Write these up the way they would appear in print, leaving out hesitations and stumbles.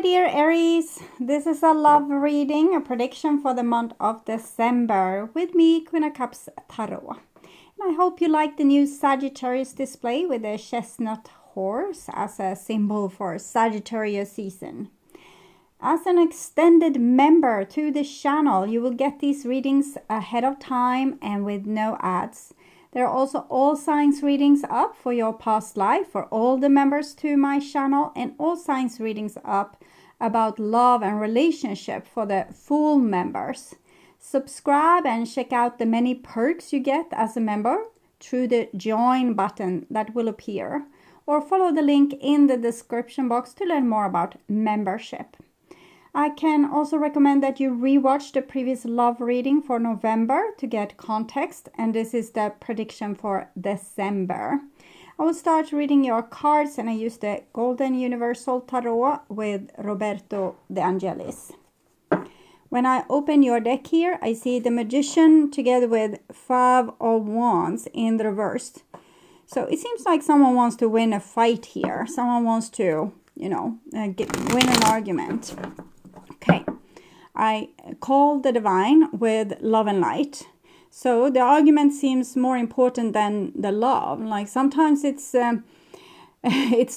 dear Aries, this is a love reading, a prediction for the month of December with me, Queen of Cups Tarot. And I hope you like the new Sagittarius display with the chestnut horse as a symbol for Sagittarius season. As an extended member to this channel, you will get these readings ahead of time and with no ads. There are also all signs readings up for your past life for all the members to my channel, and all signs readings up about love and relationship for the full members. Subscribe and check out the many perks you get as a member through the join button that will appear, or follow the link in the description box to learn more about membership. I can also recommend that you rewatch the previous love reading for November to get context, and this is the prediction for December. I will start reading your cards, and I use the Golden Universal Tarot with Roberto De Angelis. When I open your deck here, I see the Magician together with Five of Wands in the reverse. So it seems like someone wants to win a fight here. Someone wants to, win an argument. Okay, I call the divine with love and light. So the argument seems more important than the love. Like sometimes it's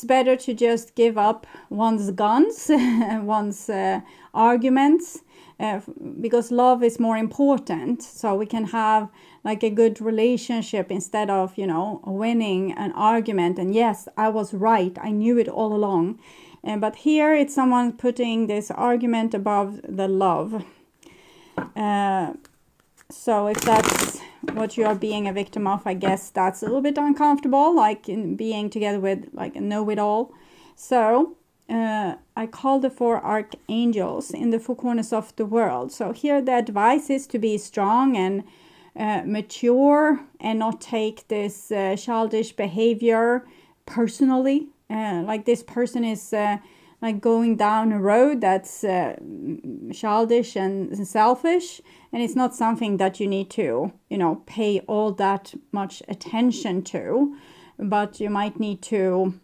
better to just give up one's guns, one's arguments, because love is more important. So we can have like a good relationship instead of, winning an argument. And yes, I was right. I knew it all along. But here it's someone putting this argument above the love. So if that's what you are being a victim of, I guess that's a little bit uncomfortable, like in being together with like a know-it-all. So I call the four archangels in the four corners of the world. So here the advice is to be strong and mature and not take this childish behavior personally. Like this person is like going down a road that's childish and selfish, and it's not something that you need to, pay all that much attention to, but you might need to,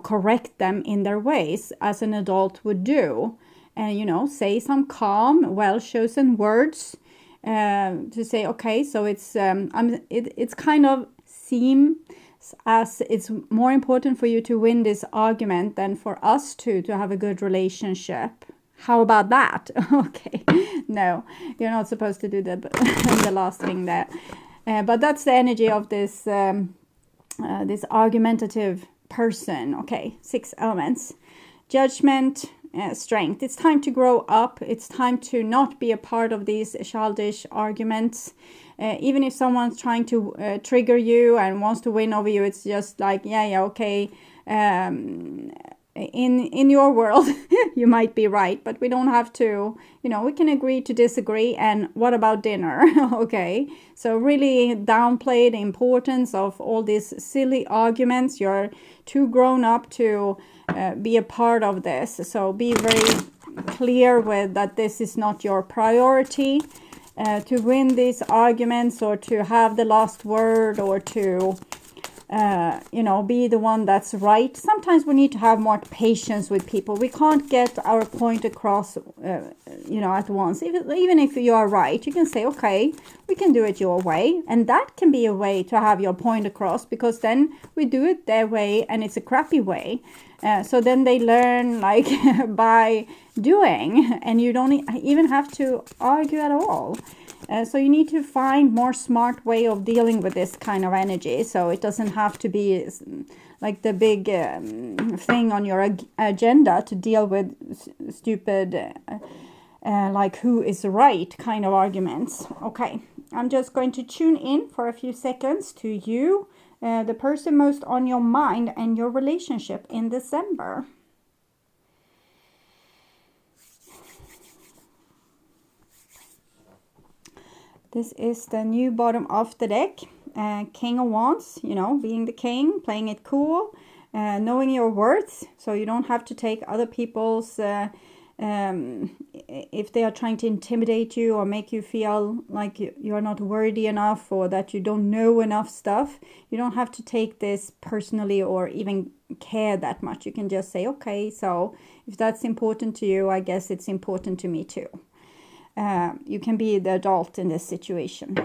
correct them in their ways as an adult would do, and say some calm, well-chosen words to say, okay, so it's kind of seem as it's more important for you to win this argument than for us to have a good relationship. How about that? Okay, no, you're not supposed to do the last thing there. But that's the energy of this this argumentative person. Okay, 6 elements. Judgment, strength. It's time to grow up. It's time to not be a part of these childish arguments. Even if someone's trying to trigger you and wants to win over you, it's just like, okay. In your world, you might be right, but we don't have to, we can agree to disagree. And what about dinner? Okay, so really downplay the importance of all these silly arguments. You're too grown up to be a part of this. So be very clear with that this is not your priority. To win these arguments or to have the last word or to, be the one that's right. Sometimes we need to have more patience with people. We can't get our point across, at once. Even if you are right, you can say, okay, we can do it your way. And that can be a way to have your point across, because then we do it their way and it's a crappy way. So then they learn like by doing, and you don't even have to argue at all. So you need to find more smart way of dealing with this kind of energy. So it doesn't have to be like the big thing on your agenda to deal with stupid, like who is right kind of arguments. Okay, I'm just going to tune in for a few seconds to you. The person most on your mind and your relationship in December. This is the new bottom of the deck. King of Wands, being the king, playing it cool, knowing your worth. So you don't have to take other people's if they are trying to intimidate you or make you feel like you're not worthy enough or that you don't know enough stuff, you don't have to take this personally or even care that much. You can just say, okay, so if that's important to you, I guess it's important to me too. You can be the adult in this situation.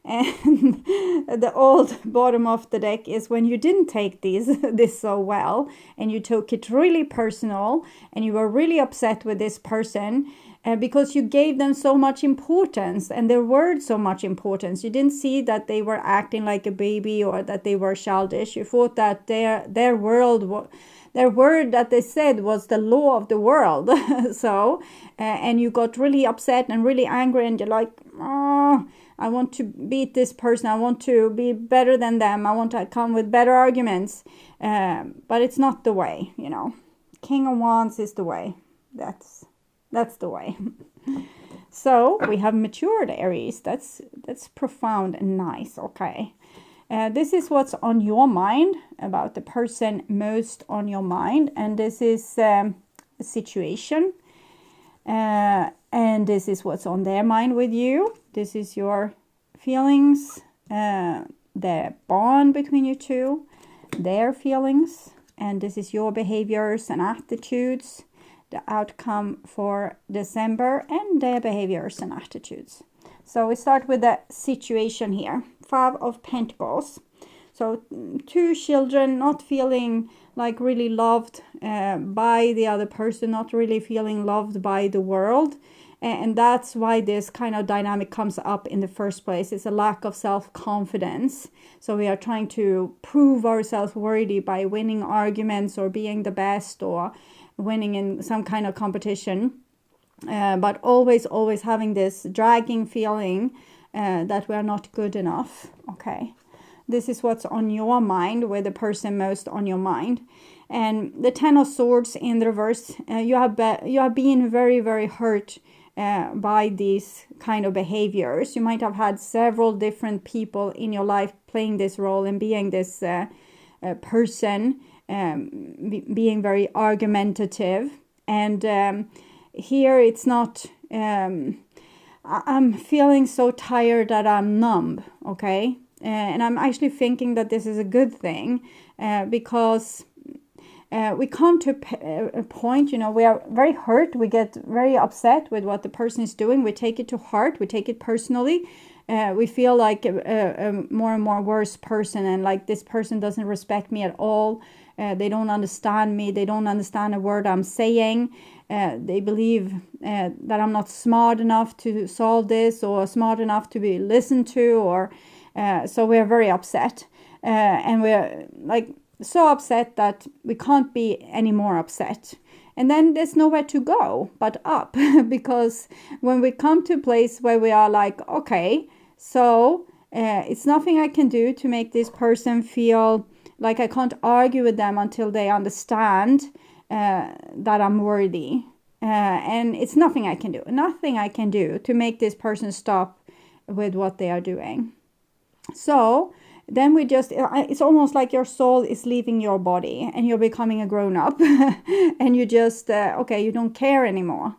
And the old bottom of the deck is when you didn't take this so well, and you took it really personal, and you were really upset with this person because you gave them so much importance and their words so much importance. You didn't see that they were acting like a baby or that they were childish. You thought that their word that they said was the law of the world. So, and you got really upset and really angry, and you're like, oh, I want to beat this person. I want to be better than them. I want to come with better arguments. But it's not the way, you know. King of Wands is the way. That's the way. So we have matured Aries. That's profound and nice. Okay. This is what's on your mind, about the person most on your mind. And this is a situation. And this is what's on their mind with you. This is your feelings, the bond between you two, their feelings. And this is your behaviors and attitudes, the outcome for December, and their behaviors and attitudes. So we start with the situation here. 5 of Pentacles. So 2 children not feeling like really loved by the other person, not really feeling loved by the world. And that's why this kind of dynamic comes up in the first place. It's a lack of self-confidence. So we are trying to prove ourselves worthy by winning arguments or being the best or winning in some kind of competition. But always having this dragging feeling that we are not good enough. Okay. This is what's on your mind, with the person most on your mind. And the 10 of Swords in the reverse, you have been very, very hurt by these kind of behaviors. You might have had several different people in your life playing this role and being this person, being very argumentative. And here it's not, I'm feeling so tired that I'm numb, okay? And I'm actually thinking that this is a good thing because we come to a point, you know, we are very hurt. We get very upset with what the person is doing. We take it to heart. We take it personally. We feel like a more and more worse person, and like this person doesn't respect me at all. They don't understand me. They don't understand a word I'm saying. They believe that I'm not smart enough to solve this, or smart enough to be listened to, or so we are very upset, and we're like so upset that we can't be any more upset. And then there's nowhere to go but up, because when we come to a place where we are like, okay, so it's nothing I can do to make this person feel like I can't argue with them until they understand that I'm worthy. And it's nothing I can do to make this person stop with what they are doing. So then we just, it's almost like your soul is leaving your body and you're becoming a grown-up and you just, okay, you don't care anymore.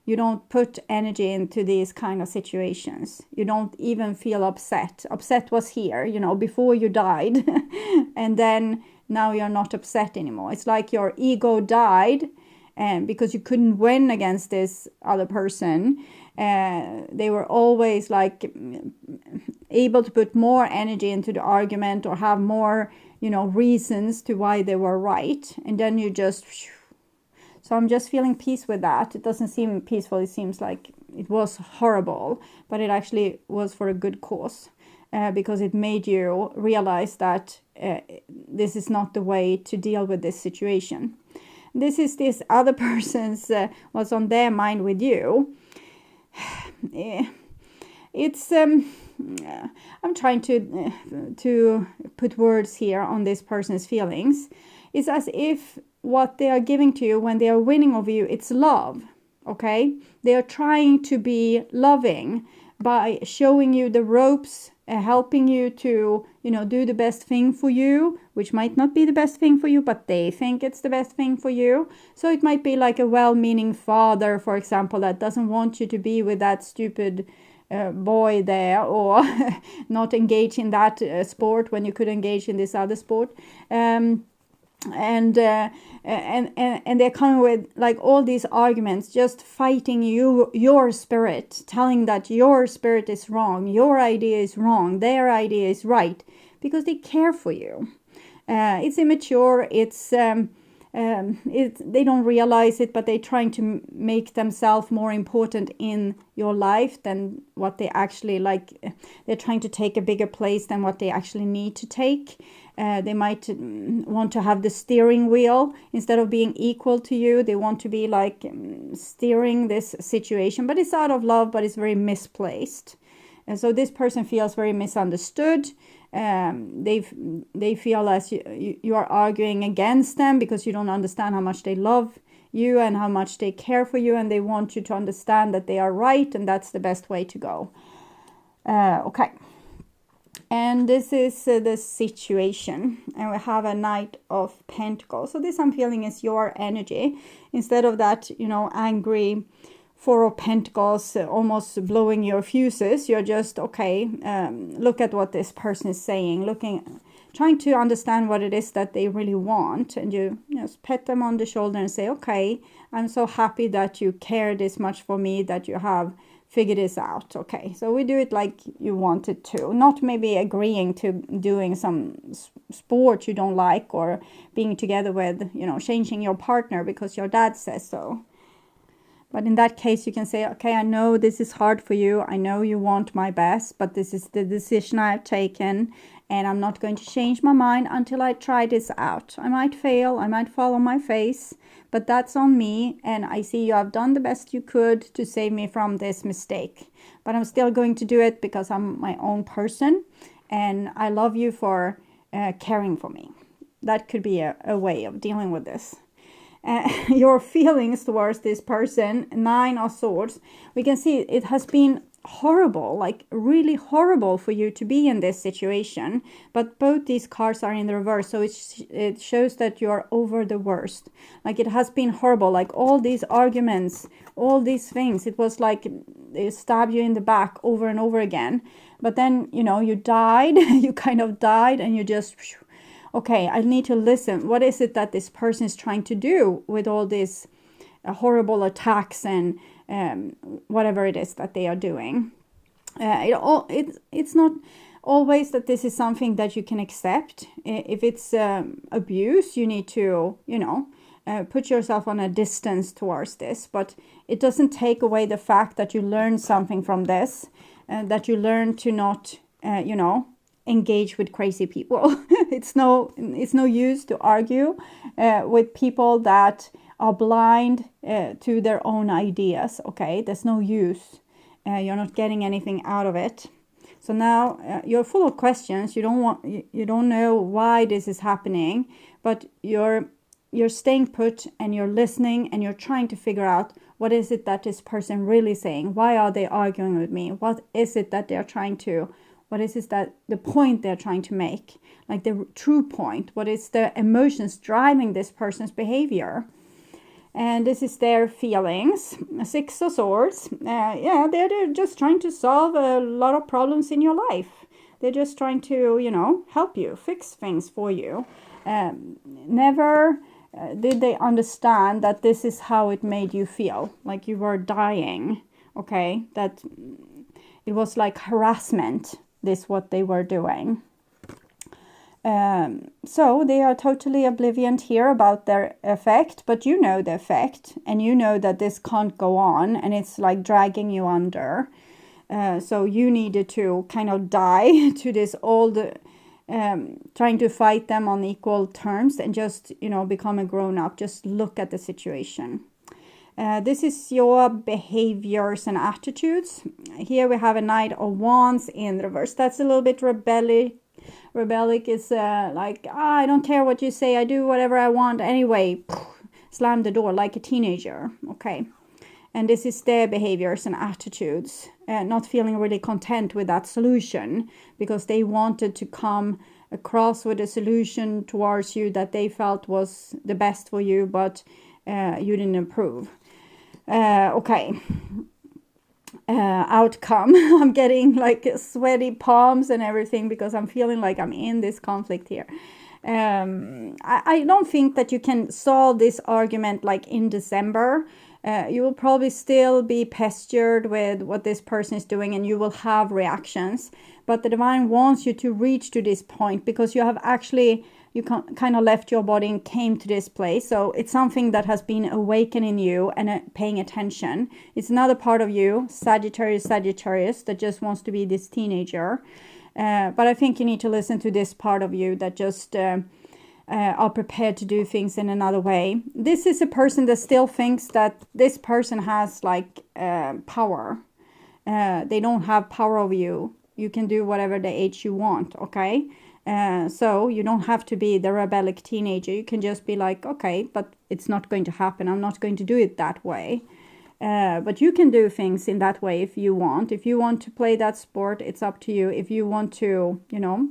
You don't put energy into these kind of situations. You don't even feel upset. Upset was here, you know, before you died. And then now you're not upset anymore. It's like your ego died, and because you couldn't win against this other person. They were always like able to put more energy into the argument or have more, you know, reasons to why they were right. And then you just, so I'm just feeling peace with that. It doesn't seem peaceful. It seems like it was horrible, but it actually was for a good cause, because it made you realize that this is not the way to deal with this situation. This is this other person's, what's on their mind with you. It's I'm trying to put words here on this person's feelings. It's as if what they are giving to you when they are winning over you, it's love. Okay, they are trying to be loving by showing you the ropes helping you to, do the best thing for you, which might not be the best thing for you, but they think it's the best thing for you. So it might be like a well-meaning father, for example, that doesn't want you to be with that stupid boy there, or not engage in that sport when you could engage in this other sport. And they're coming with like all these arguments, just fighting your spirit, telling that your spirit is wrong, your idea is wrong, their idea is right, because they care for you. It's immature, they don't realize it, but they're trying to make themselves more important in your life than what they actually like. They're trying to take a bigger place than what they actually need to take. They might want to have the steering wheel instead of being equal to you. They want to be like steering this situation, but it's out of love, but it's very misplaced. And so this person feels very misunderstood. They feel as you are arguing against them because you don't understand how much they love you and how much they care for you, and they want you to understand that they are right and that's the best way to go. Okay. And this is the situation, and we have a Knight of Pentacles. So this I'm feeling is your energy, instead of that, angry Four of Pentacles almost blowing your fuses. You're just, okay, look at what this person is saying, trying to understand what it is that they really want, and you just pet them on the shoulder and say, okay, I'm so happy that you care this much for me, that you have figure this out. Okay, so we do it like you wanted to, not maybe agreeing to doing some sport you don't like, or being together with, changing your partner because your dad says so. But in that case, you can say, okay, I know this is hard for you. I know you want my best, but this is the decision I've taken, and I'm not going to change my mind until I try this out. I might fail, I might fall on my face, but that's on me, and I see you have done the best you could to save me from this mistake. But I'm still going to do it because I'm my own person, and I love you for caring for me. That could be a way of dealing with this. Your feelings towards this person, Nine of Swords, we can see it has been horrible, like really horrible for you to be in this situation, but both these cards are in the reverse, so it shows that you are over the worst. Like it has been horrible, like all these arguments, all these things, it was like they stabbed you in the back over and over again. But then, you died, you kind of died, and you just, okay, I need to listen. What is it that this person is trying to do with all these horrible attacks and whatever it is that they are doing? It's not always that this is something that you can accept. If it's abuse, you need to, put yourself on a distance towards this. But it doesn't take away the fact that you learn something from this, that you learn to not, engage with crazy people. It's no use to argue with people that are blind to their own ideas. Okay, there's no use. You're not getting anything out of it. So now you're full of questions. You don't know why this is happening, but you're staying put, and you're listening, and you're trying to figure out, what is it that this person really saying? Why are they arguing with me? What is it that they're trying to? What is it that the point they're trying to make? Like the true point. What is the emotions driving this person's behavior? And this is their feelings. Six of Swords. They're just trying to solve a lot of problems in your life. They're just trying to, help you, fix things for you. Never did they understand that this is how it made you feel. Like you were dying. Okay, that it was like harassment. This what they were doing. So they are totally oblivious here about their effect, but you know the effect, and you know that this can't go on, and it's like dragging you under. So you needed to kind of die to this old, trying to fight them on equal terms, and just, become a grown-up. Just look at the situation. This is your behaviors and attitudes. Here we have a Knight of Wands in reverse. That's a little bit rebellic. Rebellic is like, I don't care what you say. I do whatever I want anyway. Slam the door like a teenager. Okay. And this is their behaviors and attitudes, not feeling really content with that solution because they wanted to come across with a solution towards you that they felt was the best for you, but you didn't approve. Okay. Outcome. I'm getting like sweaty palms and everything because I'm feeling like I'm in this conflict here. I don't think that you can solve this argument like in December. You will probably still be pestered with what this person is doing and you will have reactions. But the divine wants you to reach to this point because you have actually, you kind of left your body and came to this place. So it's something that has been awakening you and paying attention. It's another part of you, Sagittarius, that just wants to be this teenager. But I think you need to listen to this part of you that just are prepared to do things in another way. This is a person that still thinks that this person has like power. They don't have power over you. You can do whatever the age you want, okay? So you don't have to be the rebellic teenager. You can just be like, okay, but it's not going to happen. I'm not going to do it that way. But you can do things in that way if you want. If you want to play that sport, it's up to you. If you want to, you know,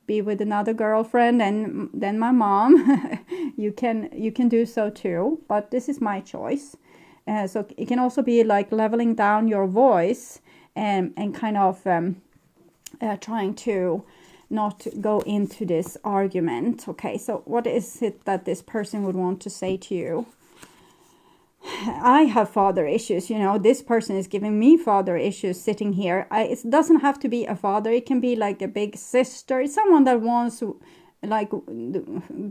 be with another girlfriend and then my mom, you can do so too. But this is my choice. So it can also be like leveling down your voice and kind of trying to not go into this argument. Okay, so what is it that this person would want to say to you? I have father issues, you know, this person is giving me father issues sitting here. It doesn't have to be a father. It can be like a big sister. It's someone that wants like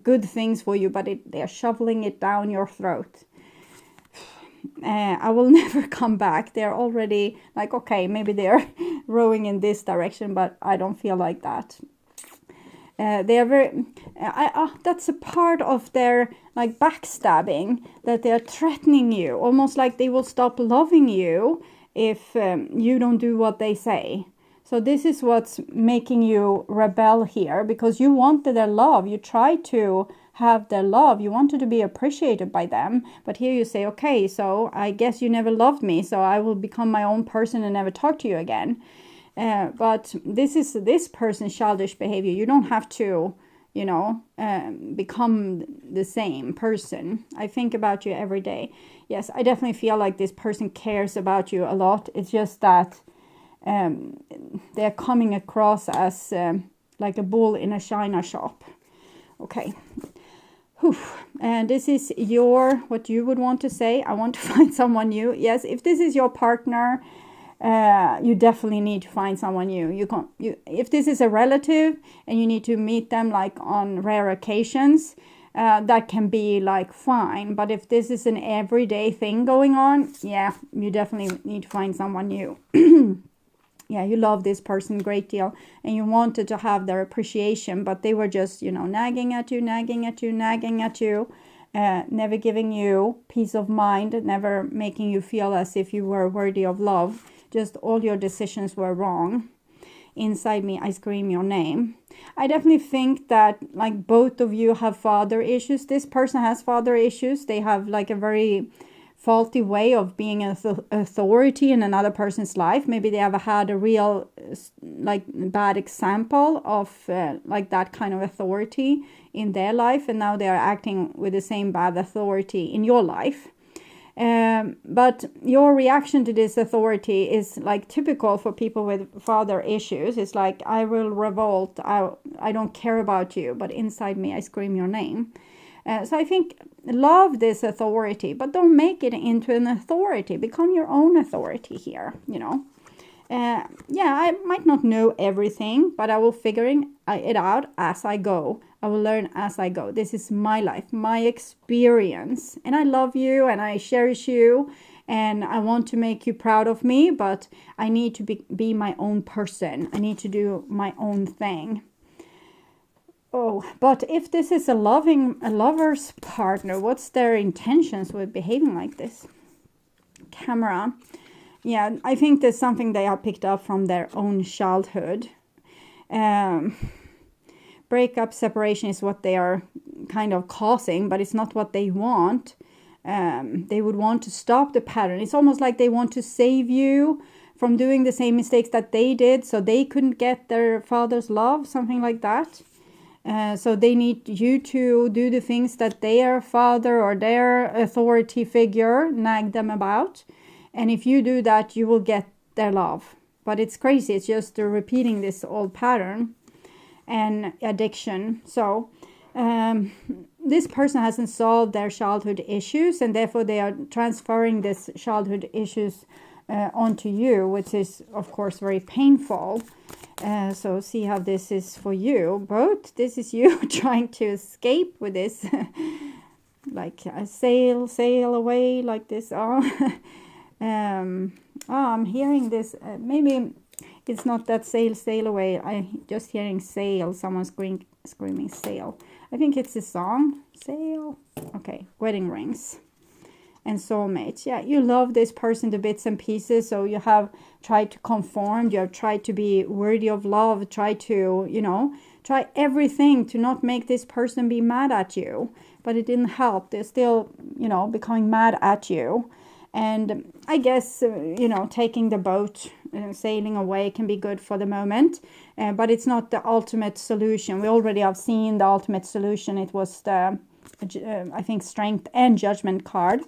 good things for you, but they're shoveling it down your throat. I will never come back. They're already like, okay, maybe they're rowing in this direction, but I don't feel like that. They are very, that's a part of their like backstabbing, that they are threatening you, almost like they will stop loving you if you don't do what they say. So this is what's making you rebel here, because you wanted their love. You tried to have their love. You wanted to be appreciated by them. But here you say, okay, so I guess you never loved me, so I will become my own person and never talk to you again. But this is this person's childish behavior. You don't have to, you know, become the same person. I think about you every day. Yes, I definitely feel like this person cares about you a lot. It's just that they're coming across as like a bull in a china shop. Okay. Whew. And this is what you would want to say. I want to find someone new. Yes, if this is your partner, you definitely need to find someone new. If this is a relative and you need to meet them like on rare occasions, that can be like fine. But if this is an everyday thing going on, yeah, you definitely need to find someone new. Yeah, you love this person a great deal and you wanted to have their appreciation, but they were just, you know, nagging at you, never giving you peace of mind, never making you feel as if you were worthy of love. Just all your decisions were wrong. Inside me, I scream your name. I definitely think that like both of you have father issues. This person has father issues. They have like a very faulty way of being an authority in another person's life. Maybe they have had a real like bad example of like that kind of authority in their life, and now they are acting with the same bad authority in your life. But your reaction to this authority is like typical for people with father issues. It's like, I will revolt. I don't care about you, but inside me I scream your name. So I think love this authority, but don't make it into an authority. Become your own authority here, you know. Yeah, I might not know everything, but I will figure it out as I go. I will learn as I go. This is my life, my experience. And I love you and I cherish you and I want to make you proud of me, but I need to be my own person. I need to do my own thing. Oh, but if this is a lover's partner, what's their intentions with behaving like this? Camera. Yeah, I think there's something they have picked up from their own childhood. Breakup, separation is what they are kind of causing, but it's not what they want. they would want to stop the pattern. It's almost like they want to save you from doing the same mistakes that they did, so they couldn't get their father's love, something like that. So they need you to do the things that their father or their authority figure nagged them about. And if you do that, you will get their love. But it's crazy. It's just repeating this old pattern and addiction. So this person hasn't solved their childhood issues, and therefore they are transferring this childhood issues onto you, which is, of course, very painful. So see how this is for you. Both, this is you trying to escape with this, like sail away like this. I'm hearing this. Maybe it's not that sail away. I just hearing sail. Someone screaming sail. I think it's a song. Sail. Okay, wedding rings. And soulmates. Yeah, you love this person to bits and pieces, so you have tried to conform, you have tried to be worthy of love, try to, try everything to not make this person be mad at you, but it didn't help. They're still, becoming mad at you. And I guess, taking the boat, sailing away can be good for the moment, but it's not the ultimate solution. We already have seen the ultimate solution. It was the, I think, Strength and Judgment card.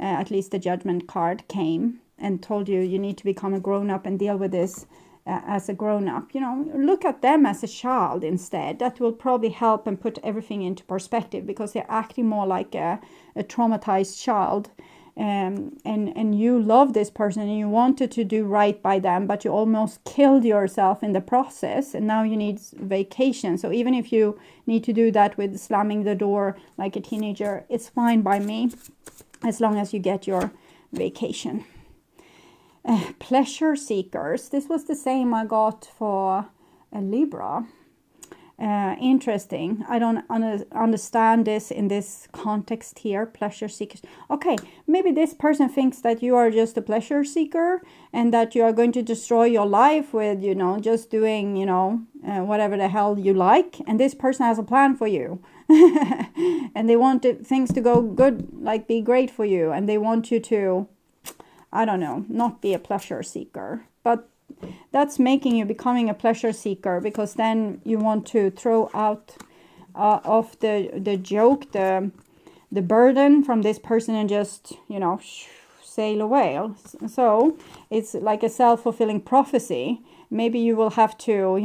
At least the Judgment card came and told you need to become a grown-up and deal with this as a grown-up. Look at them as a child instead. That will probably help and put everything into perspective, because they're acting more like a traumatized child. And you love this person and you wanted to do right by them, but you almost killed yourself in the process, and now you need vacation. So even if you need to do that with slamming the door like a teenager, it's fine by me, as long as you get your vacation. Pleasure seekers. This was the same I got for a Libra. Interesting. I don't understand this in this context here. Pleasure seekers. Okay, maybe this person thinks that you are just a pleasure seeker and that you are going to destroy your life with, just doing, whatever the hell you like. And this person has a plan for you. And they want things to go good, like be great for you. And they want you to, I don't know, not be a pleasure seeker. But that's making you becoming a pleasure seeker, because then you want to throw out of the joke, the burden from this person, and just, sail away. So it's like a self-fulfilling prophecy. Maybe you will have to,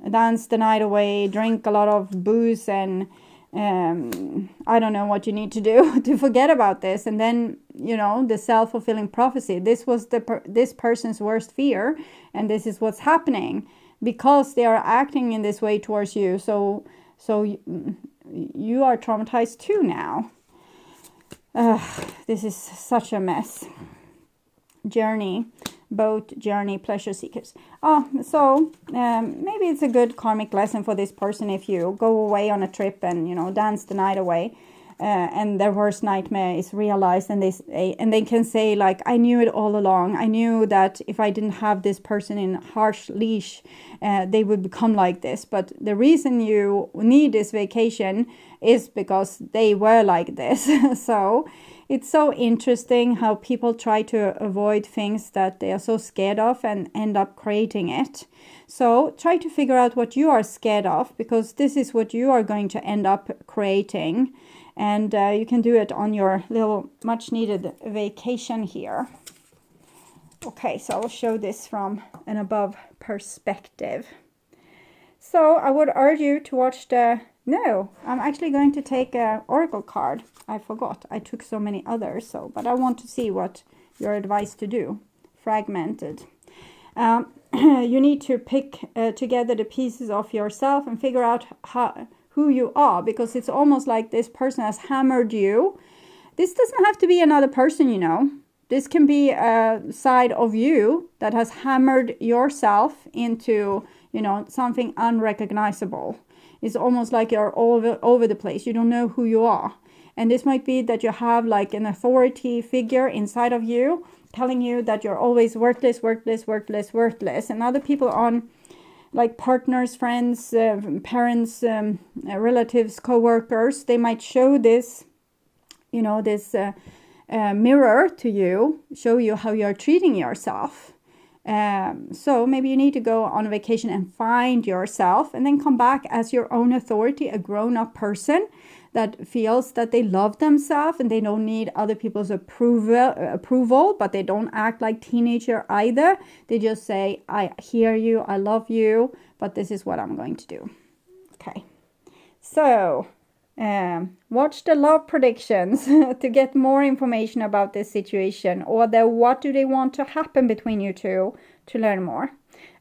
dance the night away, drink a lot of booze, and I don't know what you need to do to forget about this. And then, the self-fulfilling prophecy. This was this person's worst fear, and this is what's happening because they are acting in this way towards you. So you are traumatized too now. This is such a mess. Journey. Boat, journey, pleasure seekers. So maybe it's a good karmic lesson for this person if you go away on a trip and dance the night away, and their worst nightmare is realized, and they can say, like, I knew it all along. I knew that if I didn't have this person in harsh leash, they would become like this. But the reason you need this vacation is because they were like this. So it's so interesting how people try to avoid things that they are so scared of and end up creating it. So try to figure out what you are scared of, because this is what you are going to end up creating. And you can do it on your little much needed vacation here. Okay, so I'll show this from an above perspective. So I would urge you to watch No, I'm actually going to take an oracle card. I forgot. I took so many others. But I want to see what you're advised to do. Fragmented. You need to pick together the pieces of yourself and figure out who you are, because it's almost like this person has hammered you. This doesn't have to be another person, This can be a side of you that has hammered yourself into, something unrecognizable. It's almost like you're all over the place. You don't know who you are. And this might be that you have like an authority figure inside of you telling you that you're always worthless. And other people on, like partners, friends, parents, relatives, co-workers, they might show this, mirror to you, show you how you're treating yourself. So maybe you need to go on a vacation and find yourself, and then come back as your own authority, a grown-up person that feels that they love themselves and they don't need other people's approval, but they don't act like teenager either. They just say, I hear you, I love you, but this is what I'm going to do. Okay, so watch the love predictions to get more information about this situation, or what do they want to happen between you two, to learn more.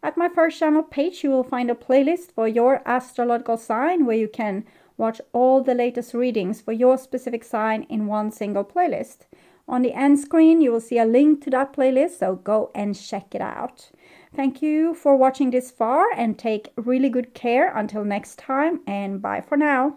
At my first channel page, you will find a playlist for your astrological sign where you can watch all the latest readings for your specific sign in one single playlist. On the end screen, you will see a link to that playlist, so go and check it out. Thank you for watching this far, and take really good care until next time, and bye for now.